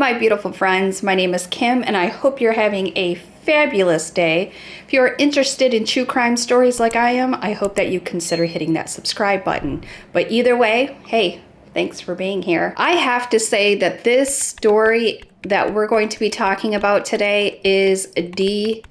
my beautiful friends. My name is Kim, and I hope you're having a fabulous day. If you're interested in true crime stories like I am, I hope that you consider hitting that subscribe button. But either way, hey, thanks for being here. I have to say that this story that we're going to be talking about today is disturbing.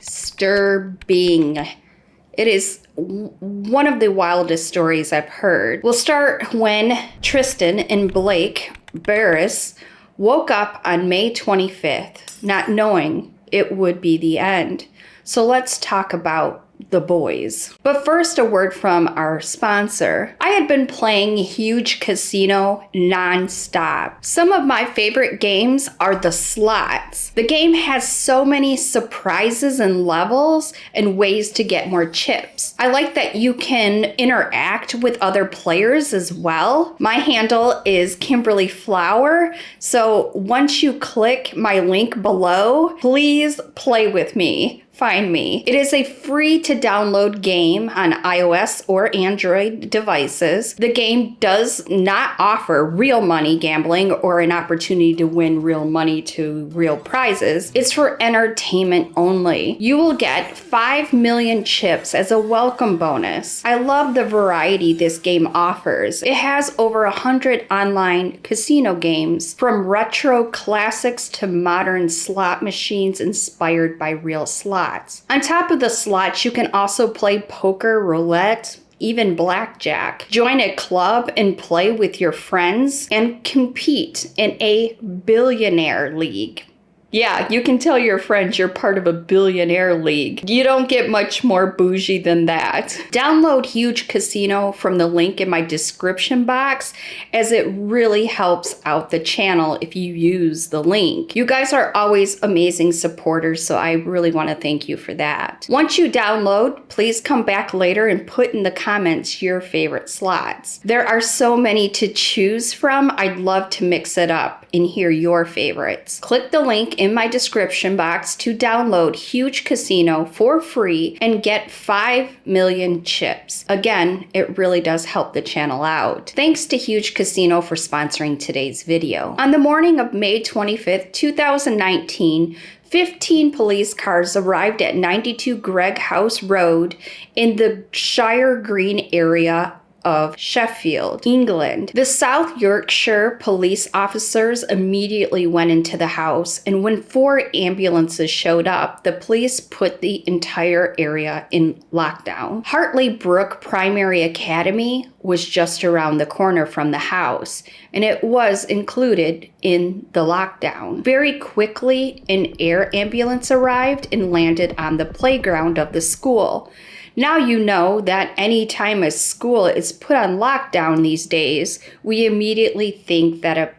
It is one of the wildest stories I've heard. We'll start when Tristen and Blake Barris woke up on May 25th, not knowing it would be the end. So let's talk about the boys. But first, a word from our sponsor. I had been playing Huge Casino non-stop. Some of my favorite games are the slots. The game has so many surprises and levels and ways to get more chips. I like that you can interact with other players as well. My handle is Kimberly Flower, so once you click my link below, please play with me. Find me. It is a free to download game on iOS or Android devices. The game does not offer real money gambling or an opportunity to win real money to real prizes. It's for entertainment only. You will get 5 million chips as a welcome bonus. I love the variety this game offers. It has over 100 online casino games, from retro classics to modern slot machines inspired by real slots. On top of the slots, you can also play poker, roulette, even blackjack. Join a club and play with your friends and compete in a billionaire league. Yeah, you can tell your friends you're part of a billionaire league. You don't get much more bougie than that. Download Huge Casino from the link in my description box, as it really helps out the channel if you use the link. You guys are always amazing supporters, so I really want to thank you for that. Once you download, please come back later and put in the comments your favorite slots. There are so many to choose from. I'd love to mix it up and hear your favorites. Click the link in my description box to download Huge Casino for free and get 5 million chips. Again, it really does help the channel out. Thanks to Huge Casino for sponsoring today's video. On the morning of May 25th, 2019, 15 police cars arrived at 92 Gregg House Road in the Shire Green area of Sheffield, England. The South Yorkshire police officers immediately went into the house, and when 4 ambulances showed up, the police put the entire area in lockdown. Hartley Brook Primary Academy was just around the corner from the house, and it was included in the lockdown. Very quickly, an air ambulance arrived and landed on the playground of the school. Now you know that anytime a school is put on lockdown these days, we immediately think that a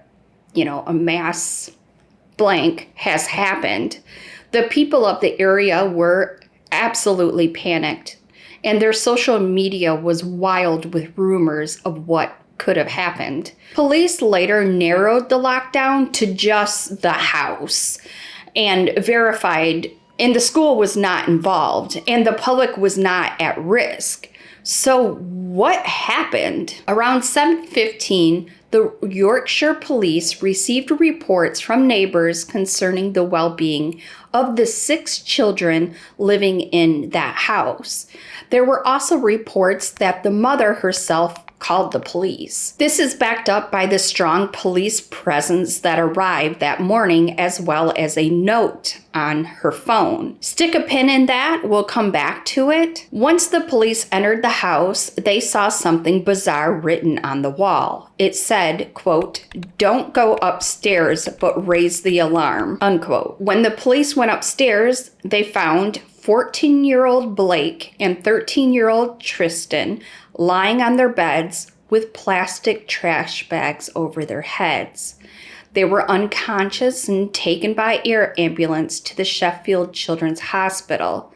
mass blank has happened. The people of the area were absolutely panicked, and their social media was wild with rumors of what could have happened. Police later narrowed the lockdown to just the house and verified, and the school was not involved, and the public was not at risk. So what happened? Around 7:15, the Yorkshire police received reports from neighbors concerning the well-being of the 6 children living in that house. There were also reports that the mother herself called the police. This is backed up by the strong police presence that arrived that morning, as well as a note on her phone. Stick a pin in that, we'll come back to it. Once the police entered the house, they saw something bizarre written on the wall. It said, quote, "Don't go upstairs, but raise the alarm," unquote. When the police went upstairs, they found 14-year-old Blake and 13-year-old Tristen lying on their beds with plastic trash bags over their heads. They were unconscious and taken by air ambulance to the Sheffield Children's Hospital.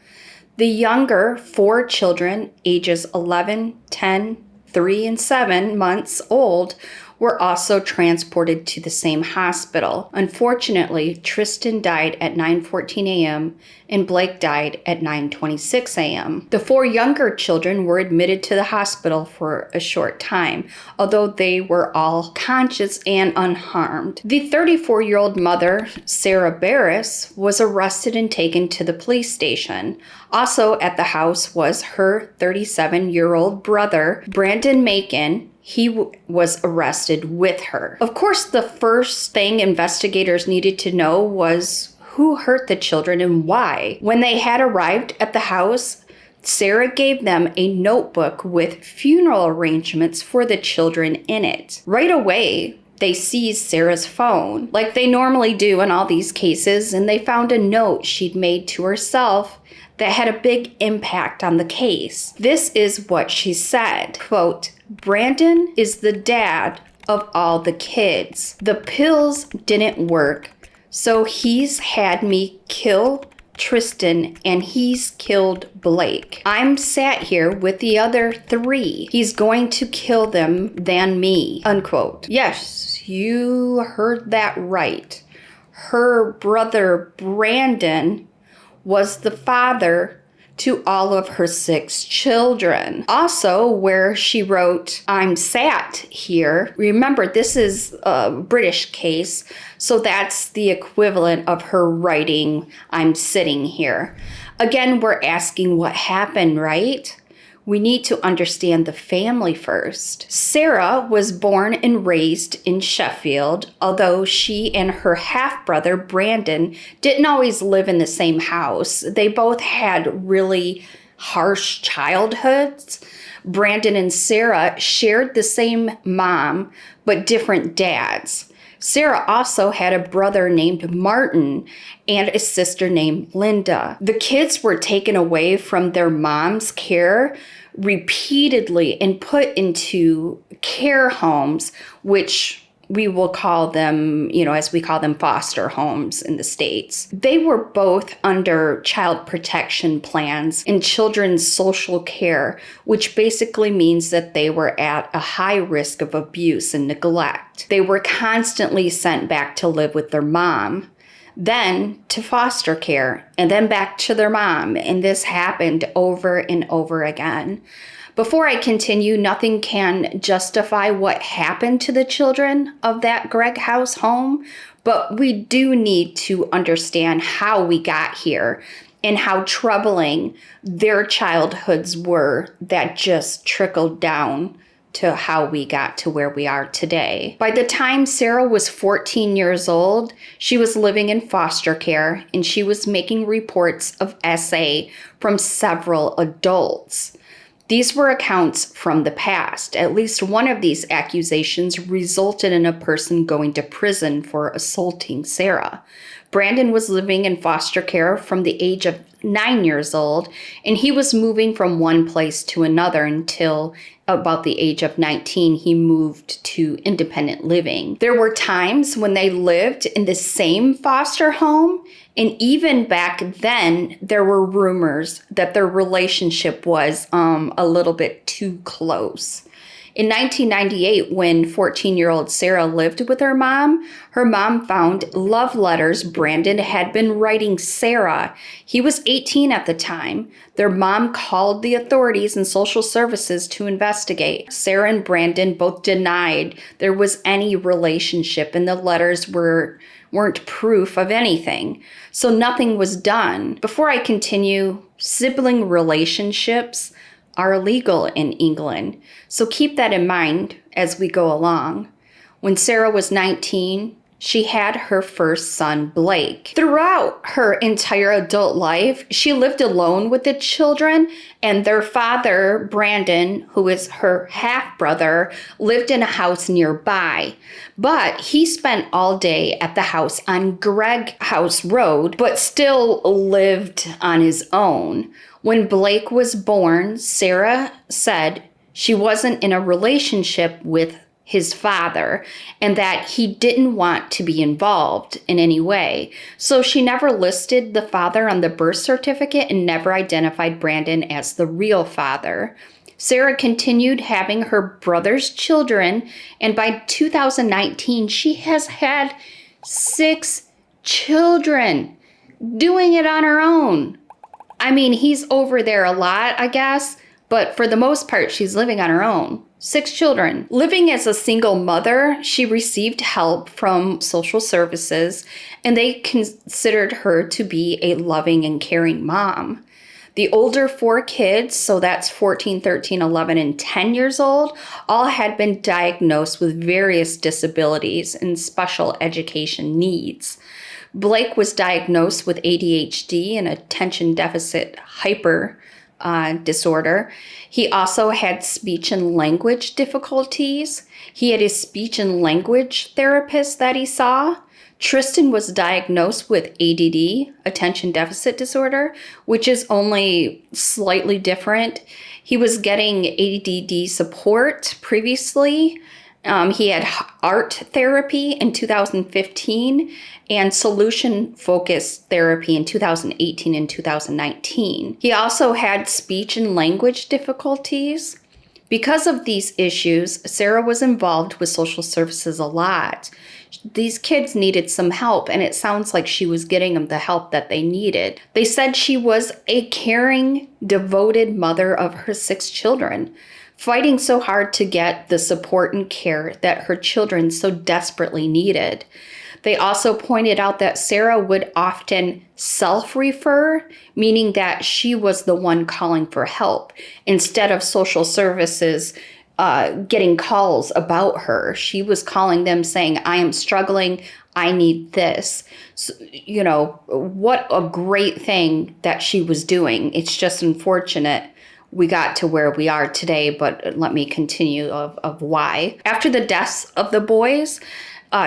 The younger 4 children, ages 11, 10, 3, and 7 months old, were also transported to the same hospital. Unfortunately, Tristen died at 9:14 a.m. and Blake died at 9:26 a.m. The 4 younger children were admitted to the hospital for a short time, although they were all conscious and unharmed. The 34-year-old mother, Sarah Barris, was arrested and taken to the police station. Also at the house was her 37-year-old brother, Brandon Macon. He was arrested with her. Of course, the first thing investigators needed to know was who hurt the children and why. When they had arrived at the house, Sarah gave them a notebook with funeral arrangements for the children in it. Right away, they seized Sarah's phone, like they normally do in all these cases, and they found a note she'd made to herself that had a big impact on the case. This is what she said, quote, "Brandon is the dad of all the kids. The pills didn't work, so he's had me kill Tristen and he's killed Blake. I'm sat here with the other 3. He's going to kill them than me," unquote. Yes, you heard that right. Her brother Brandon was the father to all of her 6 children. Also, where she wrote, "I'm sat here." Remember, this is a British case, so that's the equivalent of her writing, "I'm sitting here." Again, we're asking what happened, right? We need to understand the family first. Sarah was born and raised in Sheffield, although she and her half-brother Brandon didn't always live in the same house. They both had really harsh childhoods. Brandon and Sarah shared the same mom, but different dads. Sarah also had a brother named Martin and a sister named Linda. The kids were taken away from their mom's care repeatedly and put into care homes, which we will call them, as we call them, foster homes in the States. They were both under child protection plans and children's social care, which basically means that they were at a high risk of abuse and neglect. They were constantly sent back to live with their mom, then to foster care, and then back to their mom. And this happened over and over again. Before I continue, nothing can justify what happened to the children of that Gregg House home, but we do need to understand how we got here and how troubling their childhoods were that just trickled down to how we got to where we are today. By the time Sarah was 14 years old, she was living in foster care and she was making reports of SA from several adults. These were accounts from the past. At least one of these accusations resulted in a person going to prison for assaulting Sarah. Brandon was living in foster care from the age of 9 years old, and he was moving from one place to another until about the age of 19, he moved to independent living. There were times when they lived in the same foster home, and even back then, there were rumors that their relationship was a little bit too close. In 1998, when 14-year-old Sarah lived with her mom found love letters Brandon had been writing Sarah. He was 18 at the time. Their mom called the authorities and social services to investigate. Sarah and Brandon both denied there was any relationship, and the letters weren't proof of anything. So nothing was done. Before I continue, sibling relationships are illegal in England, so keep that in mind as we go along. When Sarah was 19, she had her first son, Blake. Throughout her entire adult life, she lived alone with the children, and their father, Brandon, who is her half-brother, lived in a house nearby. But he spent all day at the house on Gregg House Road, but still lived on his own. When Blake was born, Sarah said she wasn't in a relationship with his father and that he didn't want to be involved in any way. So she never listed the father on the birth certificate and never identified Brandon as the real father. Sarah continued having her brother's children, and by 2019, she has had 6 children, doing it on her own. I mean, he's over there a lot, I guess, but for the most part, she's living on her own. 6 children. Living as a single mother, she received help from social services, and they considered her to be a loving and caring mom. The older 4 kids, so that's 14, 13, 11, and 10 years old, all had been diagnosed with various disabilities and special education needs. Blake was diagnosed with ADHD and attention deficit hyper disorder. He also had speech and language difficulties. He had his speech and language therapist that he saw. Tristen was diagnosed with ADD, attention deficit disorder, which is only slightly different. He was getting ADD support previously. He had art therapy in 2015 and solution-focused therapy in 2018 and 2019. He also had speech and language difficulties. Because of these issues, Sarah was involved with social services a lot. These kids needed some help, and it sounds like she was getting them the help that they needed. They said she was a caring, devoted mother of her 6 children, fighting so hard to get the support and care that her children so desperately needed. They also pointed out that Sarah would often self-refer, meaning that she was the one calling for help instead of social services getting calls about her. She was calling them saying, I am struggling, I need this. So, you know, what a great thing that she was doing. It's just unfortunate we got to where we are today, but let me continue of why. After the deaths of the boys,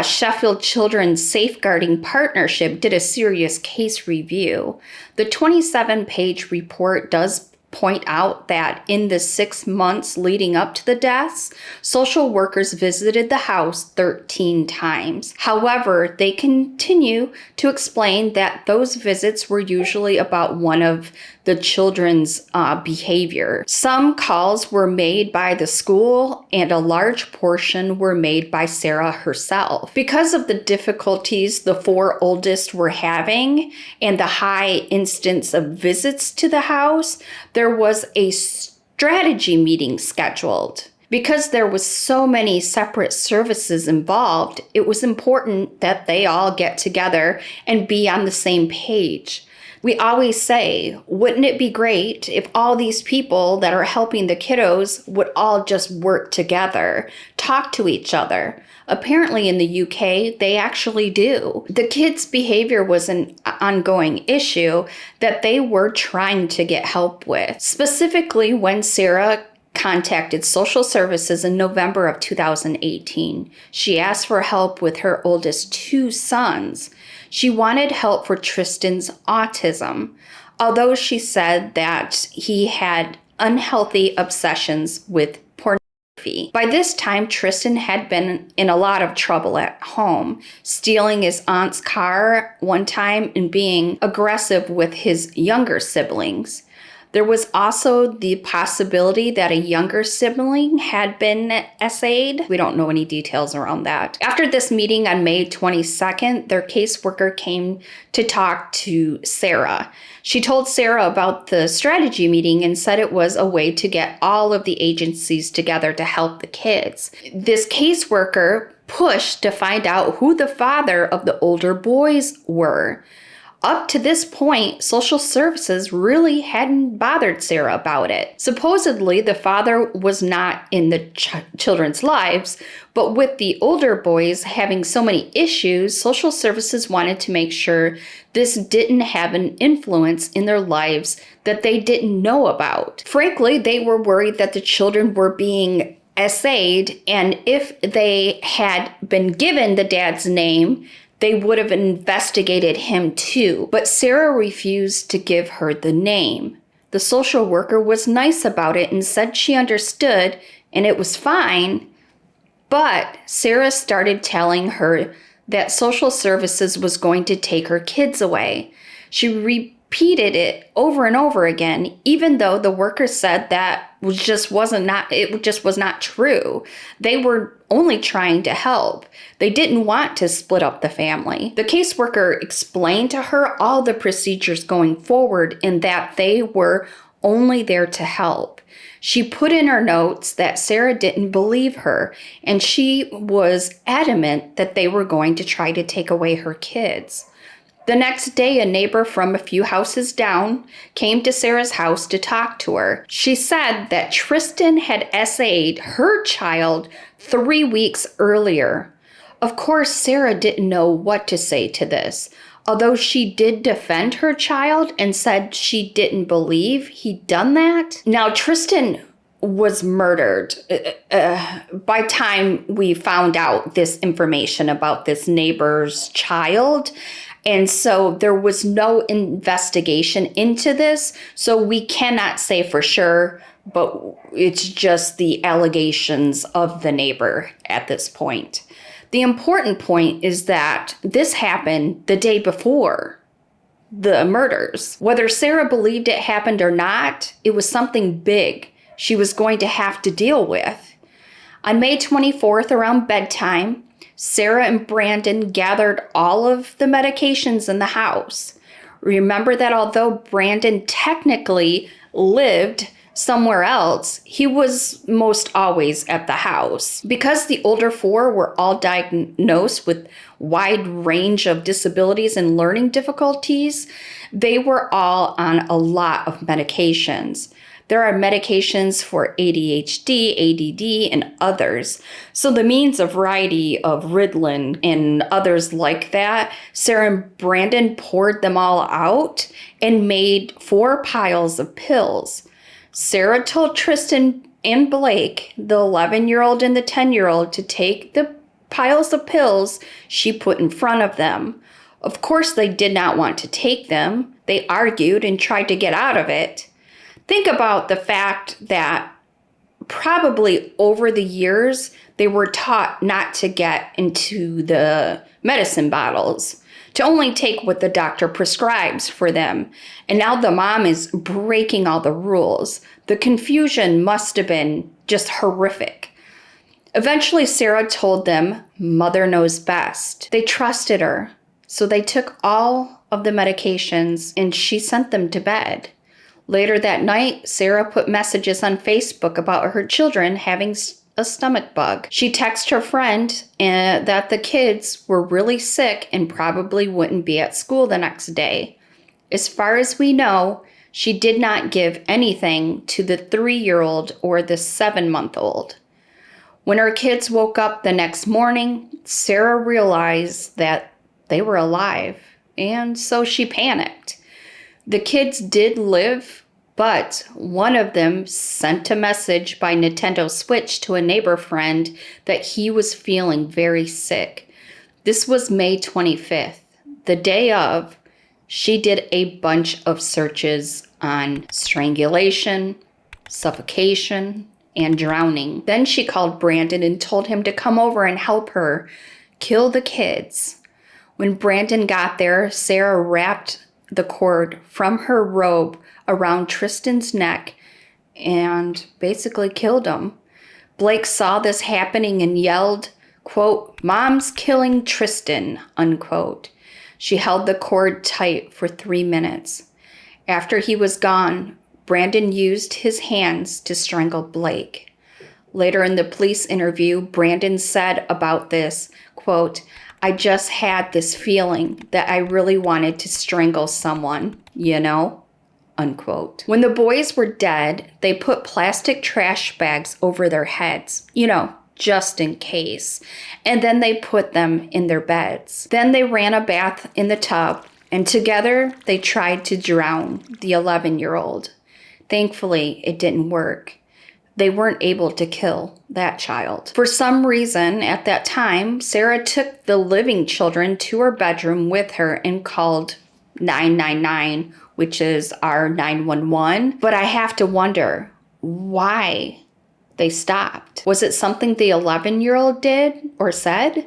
Sheffield Children's Safeguarding Partnership did a serious case review. The 27-page report does point out that in the 6 months leading up to the deaths, social workers visited the house 13 times. However, they continue to explain that those visits were usually about one of the children's behavior. Some calls were made by the school, and a large portion were made by Sarah herself. Because of the difficulties the 4 oldest were having and the high instance of visits to the house, there was a strategy meeting scheduled. Because there was so many separate services involved, it was important that they all get together and be on the same page. We always say, wouldn't it be great if all these people that are helping the kiddos would all just work together, talk to each other? Apparently in the UK, they actually do. The kids' behavior was an ongoing issue that they were trying to get help with. Specifically, when Sarah contacted social services in November of 2018, she asked for help with her oldest 2 sons. She wanted help for Tristen's autism, although she said that he had unhealthy obsessions with pornography. By this time, Tristen had been in a lot of trouble at home, stealing his aunt's car one time and being aggressive with his younger siblings. There was also the possibility that a younger sibling had been essayed. We don't know any details around that. After this meeting on May 22nd, their caseworker came to talk to Sarah. She told Sarah about the strategy meeting and said it was a way to get all of the agencies together to help the kids. This caseworker pushed to find out who the father of the older boys were. Up to this point, social services really hadn't bothered Sarah about it. Supposedly, the father was not in the children's lives, but with the older boys having so many issues, social services wanted to make sure this didn't have an influence in their lives that they didn't know about. Frankly, they were worried that the children were being essayed, and if they had been given the dad's name, they would have investigated him too. But Sarah refused to give her the name. The social worker was nice about it and said she understood and it was fine. But Sarah started telling her that social services was going to take her kids away. She repeated it over and over again, even though the workers said that just was not true. They were only trying to help. They didn't want to split up the family. The caseworker explained to her all the procedures going forward and that they were only there to help. She put in her notes that Sarah didn't believe her, and she was adamant that they were going to try to take away her kids. The next day, a neighbor from a few houses down came to Sarah's house to talk to her. She said that Tristen had SA'd her child 3 weeks earlier. Of course, Sarah didn't know what to say to this, although she did defend her child and said she didn't believe he'd done that. Now, Tristen was murdered by time we found out this information about this neighbor's child. And so there was no investigation into this. So we cannot say for sure, but it's just the allegations of the neighbor at this point. The important point is that this happened the day before the murders. Whether Sarah believed it happened or not, it was something big she was going to have to deal with. On May 24th, around bedtime, Sarah and Brandon gathered all of the medications in the house. Remember that although Brandon technically lived somewhere else, he was most always at the house. Because the older four were all diagnosed with wide range of disabilities and learning difficulties, they were all on a lot of medications. There are medications for ADHD, ADD, and others. So the means a variety of Ritalin and others like that. Sarah and Brandon poured them all out and made 4 piles of pills. Sarah told Tristen and Blake, the 11-year-old and the 10-year-old, to take the piles of pills she put in front of them. Of course, they did not want to take them. They argued and tried to get out of it. Think about the fact that probably over the years, they were taught not to get into the medicine bottles, to only take what the doctor prescribes for them. And now the mom is breaking all the rules. The confusion must have been just horrific. Eventually, Sarah told them, "Mother knows best." They trusted her, so they took all of the medications and she sent them to bed. Later that night, Sarah put messages on Facebook about her children having a stomach bug. She texted her friend that the kids were really sick and probably wouldn't be at school the next day. As far as we know, she did not give anything to the 3-year-old or the 7-month-old. When her kids woke up the next morning, Sarah realized that they were alive, and so she panicked. The kids did live, but one of them sent a message by Nintendo Switch to a neighbor friend that he was feeling very sick. This was May 25th, the day of. She did a bunch of searches on strangulation, suffocation, and drowning. Then she called Brandon and told him to come over and help her kill the kids. When Brandon got there, Sarah wrapped the cord from her robe around Tristen's neck and basically killed him. Blake saw this happening and yelled, quote, "Mom's killing Tristen," unquote. She held the cord tight for 3 minutes. After he was gone, Brandon used his hands to strangle Blake. Later in the police interview, Brandon said about this, quote, "I just had this feeling that I really wanted to strangle someone, you know?" Unquote. When the boys were dead, they put plastic trash bags over their heads, just in case. And then they put them in their beds. Then they ran a bath in the tub, and together they tried to drown the 11-year-old. Thankfully, it didn't work. They weren't able to kill that child. For some reason, at that time, Sarah took the living children to her bedroom with her and called 999, which is our 911. But I have to wonder why they stopped. Was it something the 11-year-old did or said?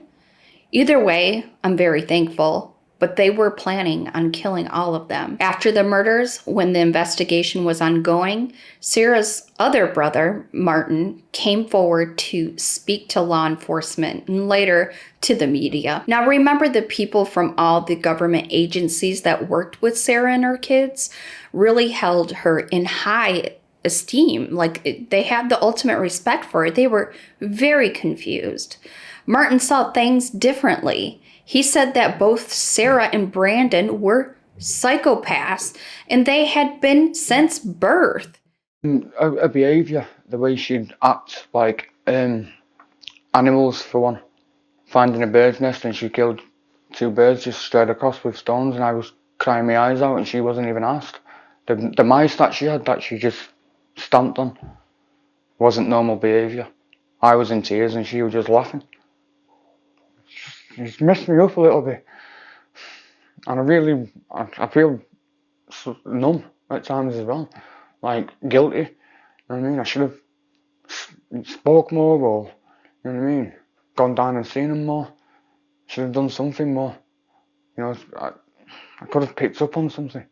Either way, I'm very thankful but they were planning on killing all of them. After the murders, when the investigation was ongoing, Sarah's other brother, Martin, came forward to speak to law enforcement and later to the media. Now, remember, the people from all the government agencies that worked with Sarah and her kids really held her in high esteem. Like, they had the ultimate respect for her. They were very confused. Martin saw things differently. He said that both Sarah and Brandon were psychopaths, and they had been since birth. Her behaviour, the way she'd act like animals, for one. Finding a bird's nest and she killed 2 birds just straight across with stones, and I was crying my eyes out and she wasn't even asked. The mice that she had that she just stamped on wasn't normal behaviour. I was in tears and she was just laughing. It's messed me up a little bit, and I feel numb at times as well, like guilty. You know what I mean? I should have spoke more, or you know what I mean, gone down and seen them more. Should have done something more. You know, I could have picked up on something.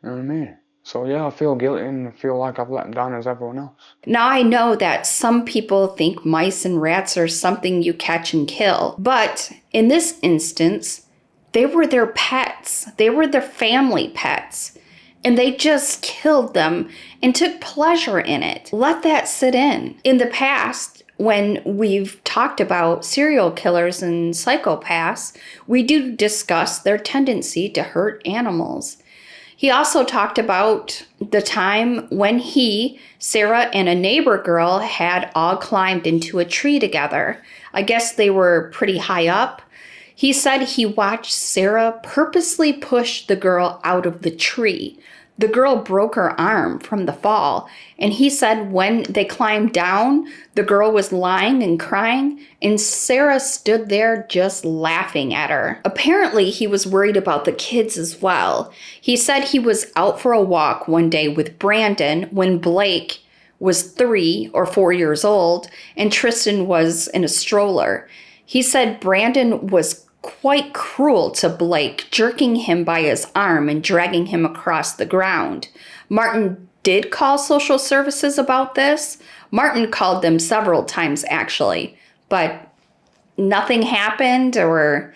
You know what I mean? So yeah, I feel guilty and I feel like I've let them down as everyone else. Now, I know that some people think mice and rats are something you catch and kill, but in this instance, they were their pets. They were their family pets, and they just killed them and took pleasure in it. Let that sit in. In the past, when we've talked about serial killers and psychopaths, we do discuss their tendency to hurt animals. He also talked about the time when he, Sarah, and a neighbor girl had all climbed into a tree together. I guess they were pretty high up. He said he watched Sarah purposely push the girl out of the tree. The girl broke her arm from the fall, and he said when they climbed down, the girl was lying and crying, and Sarah stood there just laughing at her. Apparently, he was worried about the kids as well. He said he was out for a walk one day with Brandon when Blake was 3 or 4 years old, and Tristen was in a stroller. He said Brandon was quite cruel to Blake, jerking him by his arm and dragging him across the ground. Martin did call social services about this. Martin called them several times, actually, but nothing happened, or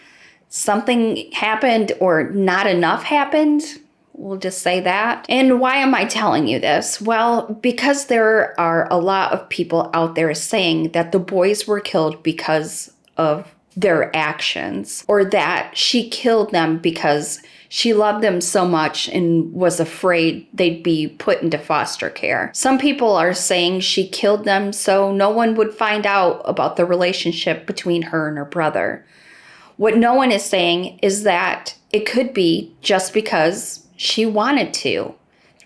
something happened, or not enough happened. We'll just say that. And why am I telling you this? Well, because there are a lot of people out there saying that the boys were killed because of their actions, or that she killed them because she loved them so much and was afraid they'd be put into foster care. Some people are saying she killed them so no one would find out about the relationship between her and her brother. What no one is saying is that it could be just because she wanted to.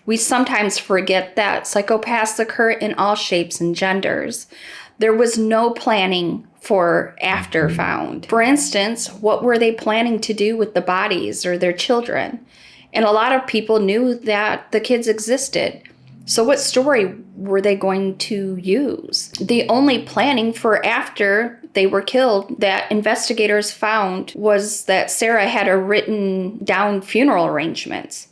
We sometimes forget that psychopaths occur in all shapes and genders. There was no planning for after found. For instance, what were they planning to do with the bodies or their children? And a lot of people knew that the kids existed. So what story were they going to use? The only planning for after they were killed that investigators found was that Sarah had a written down funeral arrangements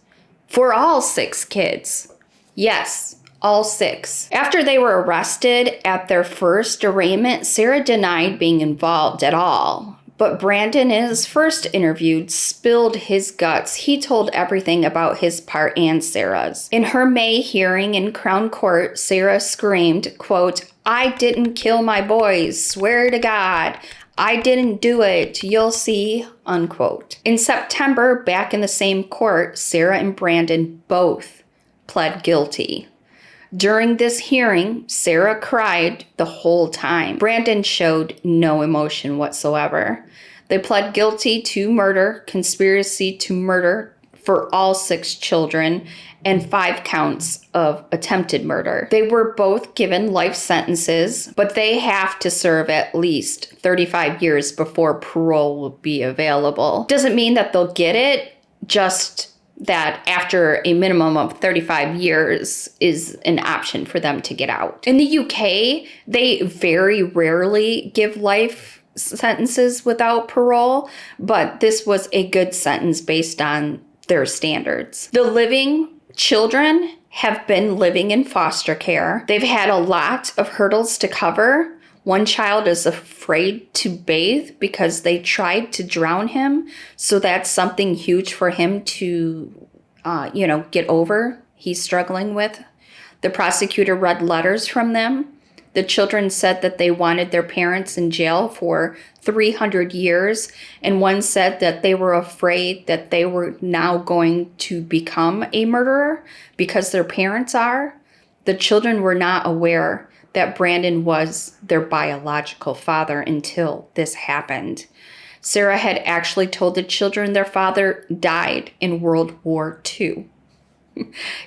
for all 6 kids. Yes, all 6. After they were arrested at their first arraignment, Sarah denied being involved at all. But Brandon, in his first interview, spilled his guts. He told everything about his part and Sarah's. In her May hearing in Crown Court, Sarah screamed, quote, "I didn't kill my boys, swear to God. I didn't do it, you'll see," unquote. In September, back in the same court, Sarah and Brandon both pled guilty. During this hearing, Sarah cried the whole time. Brandon showed no emotion whatsoever. They pled guilty to murder, conspiracy to murder for all 6 children, and 5 counts of attempted murder. They were both given life sentences, but they have to serve at least 35 years before parole will be available. Doesn't mean that they'll get it, just that after a minimum of 35 years is an option for them to get out. In the UK, they very rarely give life sentences without parole, but this was a good sentence based on their standards. The living children have been living in foster care. They've had a lot of hurdles to cover. One child is afraid to bathe because they tried to drown him. So that's something huge for him to, get over. He's struggling with. The prosecutor read letters from them. The children said that they wanted their parents in jail for 300 years. And one said that they were afraid that they were now going to become a murderer because their parents are. The children were not aware that Brandon was their biological father until this happened. Sarah had actually told the children their father died in World War II.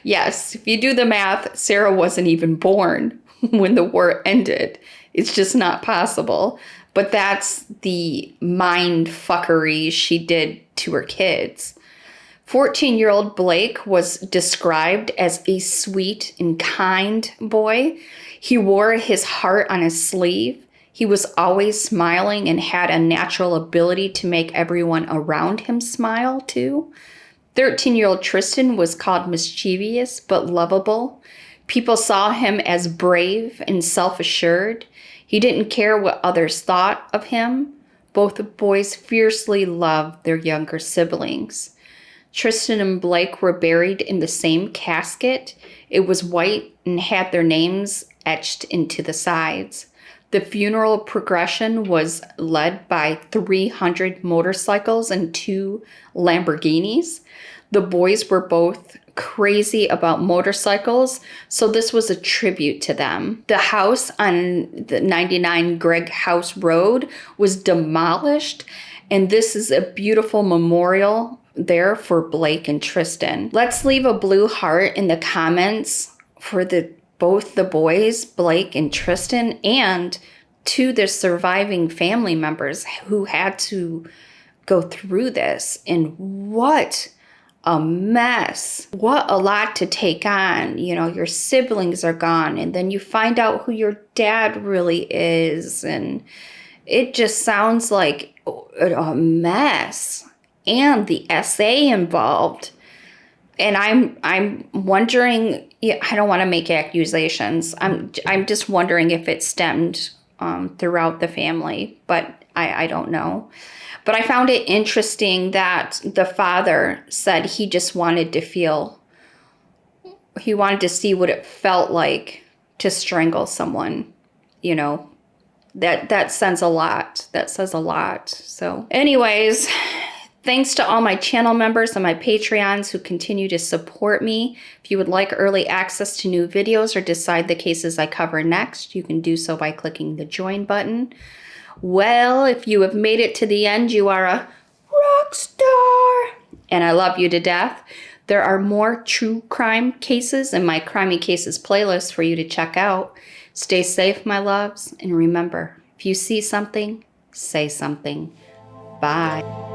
Yes, if you do the math, Sarah wasn't even born when the war ended. It's just not possible. But that's the mind fuckery she did to her kids. 14-year-old Blake was described as a sweet and kind boy. He wore his heart on his sleeve. He was always smiling and had a natural ability to make everyone around him smile too. 13-year-old Tristen was called mischievous but lovable. People saw him as brave and self-assured. He didn't care what others thought of him. Both boys fiercely loved their younger siblings. Tristen and Blake were buried in the same casket. It was white and had their names etched into the sides. The funeral procession was led by 300 motorcycles and 2 Lamborghinis. The boys were both crazy about motorcycles, so this was a tribute to them. The house on the 99 Greg House Road was demolished, and this is a beautiful memorial there for Blake and Tristen. Let's leave a blue heart in the comments for both the boys, Blake and Tristen, and to the surviving family members who had to go through this. And what a mess. What a lot to take on. Your siblings are gone, and then you find out who your dad really is, and it just sounds like a mess. And the essay involved. And I'm wondering, I don't want to make accusations. I'm just wondering if it stemmed throughout the family, but I don't know. But I found it interesting that the father said he just wanted to see what it felt like to strangle someone. That says a lot. That says a lot. So anyways, thanks to all my channel members and my Patreons who continue to support me. If you would like early access to new videos or decide the cases I cover next, you can do so by clicking the join button. Well, if you have made it to the end, you are a rock star, and I love you to death. There are more true crime cases in my Crimey Cases playlist for you to check out. Stay safe, my loves, and remember, if you see something, say something. Bye.